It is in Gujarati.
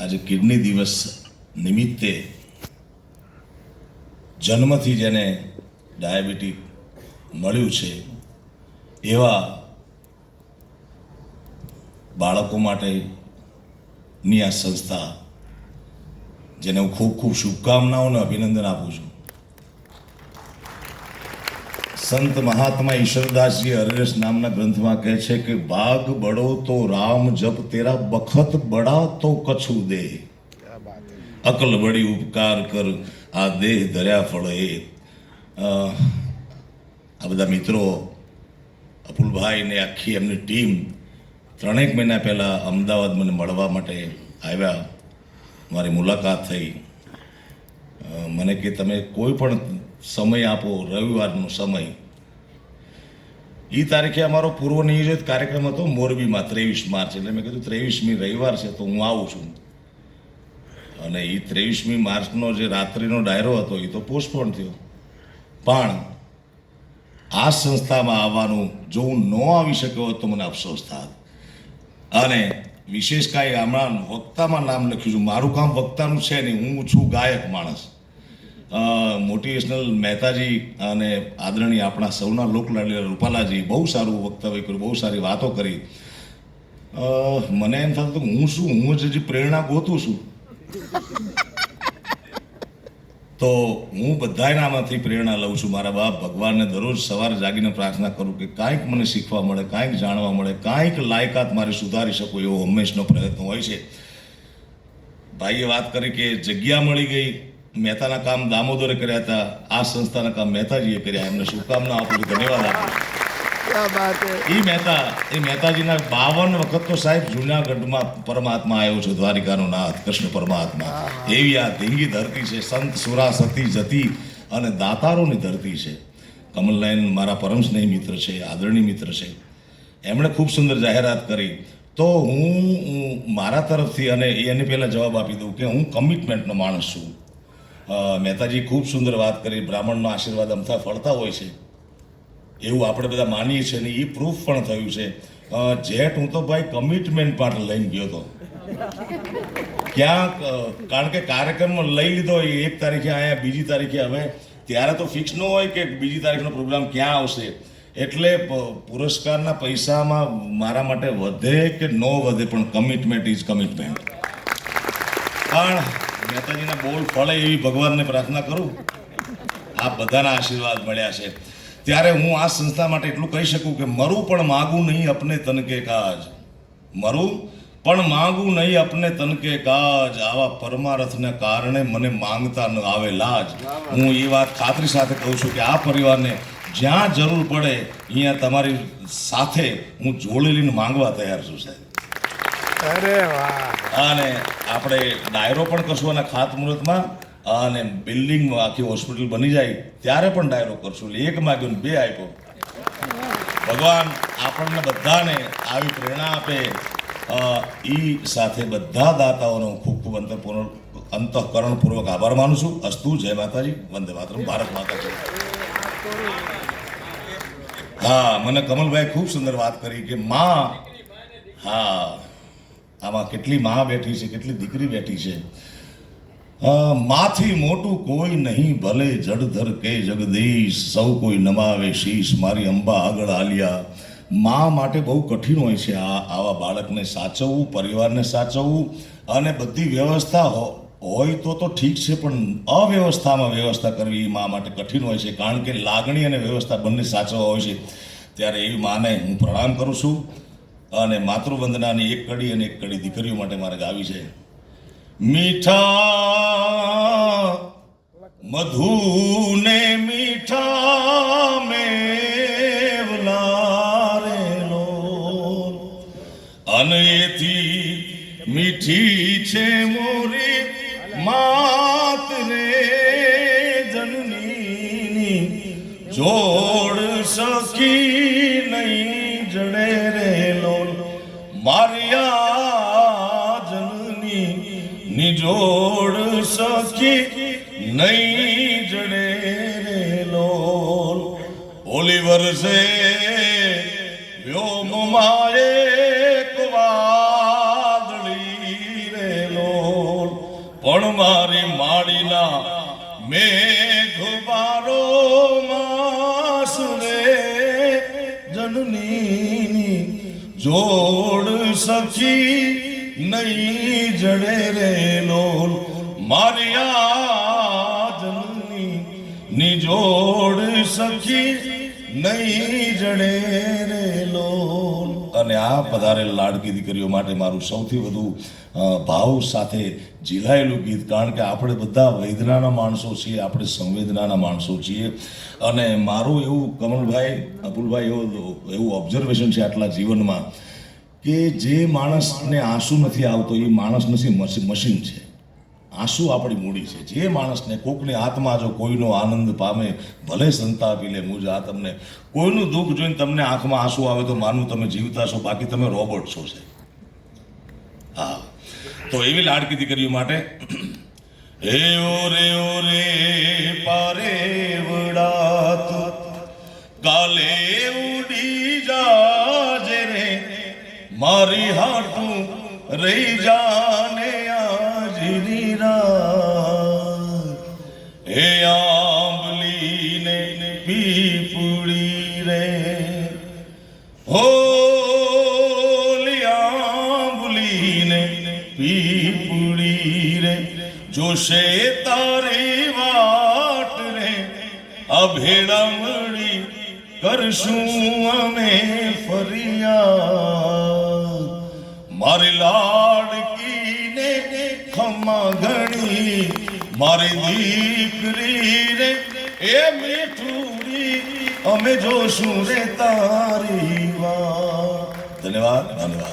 આજે કિડની દિવસ નિમિત્તે જન્મથી જેને ડાયાબિટીસ મળ્યું છે એવા બાળકો માટેની આ સંસ્થા, જેને હું ખૂબ ખૂબ શુભકામનાઓ અને અભિનંદન આપું છું. સંત મહાત્મા ઈશ્વરદાસજી હરિરસ નામના ગ્રંથમાં કહે છે કે ભાગ બડો તો રામ જપ તેરા, બખત બડા તો કછુ દે, અકલ બડી ઉપકાર કર આ દેહ ધર્યા ફળ એ. આ બધા મિત્રો, અપુલભાઈ ને આખી એમની ટીમ 3 મહિના પહેલાં અમદાવાદ મને મળવા માટે આવ્યા. મારી મુલાકાત થઈ. મને કે તમે કોઈ પણ સમય આપો, રવિવારનો સમય. એ તારીખે અમારો પૂર્વ નિયોજિત કાર્યક્રમ હતો મોરબીમાં 23 માર્ચ. એટલે મેં કીધું 23મી રવિવાર છે તો હું આવું છું. અને એ 23મી માર્ચનો જે રાત્રિનો ડાયરો હતો એ તો પોસ્ટપોન થયો. પણ આ સંસ્થામાં આવવાનું જો હું ન આવી શક્યો હોત તો મને અફસોસ થાત. અને વિશેષ કાંઈ હમણાં વક્તામાં નામ લખ્યું છું. મારું કામ વક્તાનું છે નહીં, હું છું ગાયક માણસ. મોટિવેશનલ મહેતાજી અને આદરણીય આપણા સૌના લોકલાડીલા રૂપાલાજી બહુ સારું વક્તવ્ય કર્યું, બહુ સારી વાતો કરી. મને એમ થતું હતું હું શું, હું જ હજી પ્રેરણા ગોતું છું. તો હું બધાનામાંથી પ્રેરણા લઉં છું. મારા બાપ ભગવાનને દરરોજ સવારે જાગીને પ્રાર્થના કરું કે કાંઈક મને શીખવા મળે, કાંઈક જાણવા મળે, કાંઈક લાયકાત મારી સુધારી શકું, એવો હંમેશનો પ્રયત્ન હોય છે. ભાઈએ વાત કરી કે જગ્યા મળી ગઈ. મહેતાના કામ દામોદરે કર્યા હતા, આ સંસ્થાના કામ મહેતાજીએ કર્યા. એમને શુભકામના આપું છું, ધન્યવાદ આપું. એ મહેતાજીના 52 વખત તો સાહેબ જૂનાગઢમાં પરમાત્મા આવ્યો છે, દ્વારિકાનો નાથ કૃષ્ણ પરમાત્મા. એવી આ ધીંગી ધરતી છે, સંત સુરા સતી જતી અને દાતારોની ધરતી છે. કમલનયન મારા પરમ સ્નેહી મિત્ર છે, આદરણીય મિત્ર છે. એમણે ખૂબ સુંદર જાહેરાત કરી. તો હું મારા તરફથી અને એની પહેલાં જવાબ આપી દઉં કે હું કમિટમેન્ટનો માણસ છું. મહેતાજી ખૂબ સુંદર વાત કરી. બ્રાહ્મણનો આશીર્વાદ અમથા ફળતા હોય છે એવું આપણે બધા માનીએ છીએ, ને એ પ્રૂફ પણ થયું છે. જેટ હું તો ભાઈ કમિટમેન્ટ માટે લઈને ગયો હતો ક્યાંક, કારણ કે કાર્યક્રમ લઈ લીધો 1 તારીખે અહીંયા, 2જી તારીખે. હવે ત્યારે તો ફિક્સ ન હોય કે 2જી તારીખનો પ્રોગ્રામ ક્યાં આવશે. એટલે પુરસ્કારના પૈસામાં મારા માટે વધે કે ન વધે, પણ કમિટમેન્ટ ઇઝ કમિટમેન્ટ. પણ મહેતાજીના બોલ ફળે એવી ભગવાનને પ્રાર્થના કરું. આ બધાના આશીર્વાદ મળ્યા છે. ત્યારે હું આ સંસ્થા માટે એટલું કહી શકું કે મરું પણ માગું નહીં અપને તન કે કાજ, મરું પણ માગું નહીં અપને તન કે કાજ, આવા પરમાર્થને કારણે મને માંગતા ન આવે લાજ. હું એ વાત ખાતરી સાથે કહું છું કે આ પરિવારને જ્યાં જરૂર પડે અહીંયા તમારી સાથે હું જોડે લઈને માંગવા તૈયાર છું સાહેબ. અરે વાહ. અને આપણે ડાયરો પણ કરશું અને ખાતમુહૂર્તમાં, અને બિલ્ડિંગમાં આખી હોસ્પિટલ બની જાય ત્યારે પણ ડાયરો કરશું. 1 માગ્યો ને 2 આપ્યો. ભગવાન આપણને બધાને આવી પ્રેરણા આપે. એ સાથે બધા દાતાઓનો ખૂબ ખૂબ અંતઃકરણપૂર્વક આભાર માનું છું. અસ્તુ. જય માતાજી. વંદે માતરમ. ભારત માતા જય. હા, મને કમલભાઈ ખૂબ સુંદર વાત કરી કે માં, હા, આમાં કેટલી માં બેઠી છે, કેટલી દીકરી બેઠી છે. માથી મોટું કોઈ નહીં ભલે જડધર કે જગદીશ, સૌ કોઈ નમાવે શીશ, મારી અંબા આગળ આલિયા. મા માટે બહુ કઠિન હોય છે આવા બાળકને સાચવવું, પરિવારને સાચવવું. અને બધી વ્યવસ્થા હોય તો ઠીક છે, પણ અવ્યવસ્થામાં વ્યવસ્થા કરવી એ મા માટે કઠિન હોય છે. કારણ કે લાગણી અને વ્યવસ્થા બંને સાચવવા હોય છે. ત્યારે એવી માને હું પ્રણામ કરું છું. અને માતૃવંદનાની 1 કડી અને 1 કડી દીકરીઓ માટે મારે ગાવી છે. મીઠા મધુને મીઠા મેવલા રેલો, અને એથી મીઠી છે મોરી માત રે જનની, જોડ સખી નહીં જડે રેલો, મારિયા જનની નિજોડ સખી નહીં જડે રેલો. ઓલી વર્ષે વ્યોમમાં એક વાદળી રેલો, પણ મારી માળીના મેઘબારો માસરે જનની જોડ સખી નહીં જડે રે લોલ મારિયા જનની નિજોડ સખી નહીં જડે રે લોલ. અને આ પધારેલ લાડકી દીકરીઓ માટે મારું સૌથી વધુ ભાવ સાથે ઝીલાયેલું ગીત, કારણ કે આપણે બધા વેદનાના માણસો છીએ, આપણે સંવેદનાના માણસો છીએ. અને મારું એવું કમલભાઈ અપુલભાઈ એવું ઓબ્ઝર્વેશન છે આટલા જીવનમાં કે જે માણસને આંસુ નથી આવતો એ માણસ નથી, મશીન છે. આંસુ આપણી મૂડી છે. જે માણસને કોકની આત્મા જો કોઈનો આનંદ પામે ભલે સંતાપી લે મુજ આ તમને, કોઈનું દુઃખ જોઈને તમને આંખમાં આંસુ આવે તો માનું તમે જીવતા છો, બાકી તમે રોબોટ છો. છે હા. તો એવી લાડકી દીકરીઓ માટે હે ઓરે પારે વડાત કાલે ઉડી જાજે રે મારી હાટું રહી જાને આજની રાત. હે આંબલી ને પીપળી રે હોલી આંબલી ને પીપળી રે જોશે તારી વાટ રે અભેડા મળી કરશું અમે ફરિયાદ. મારી લાડકીને ખમા ઘણી મારી દીકરી રે એ મીઠુડી અમે જોશું રે તારી વાત. ધન્યવાદ ધન્યવાદ.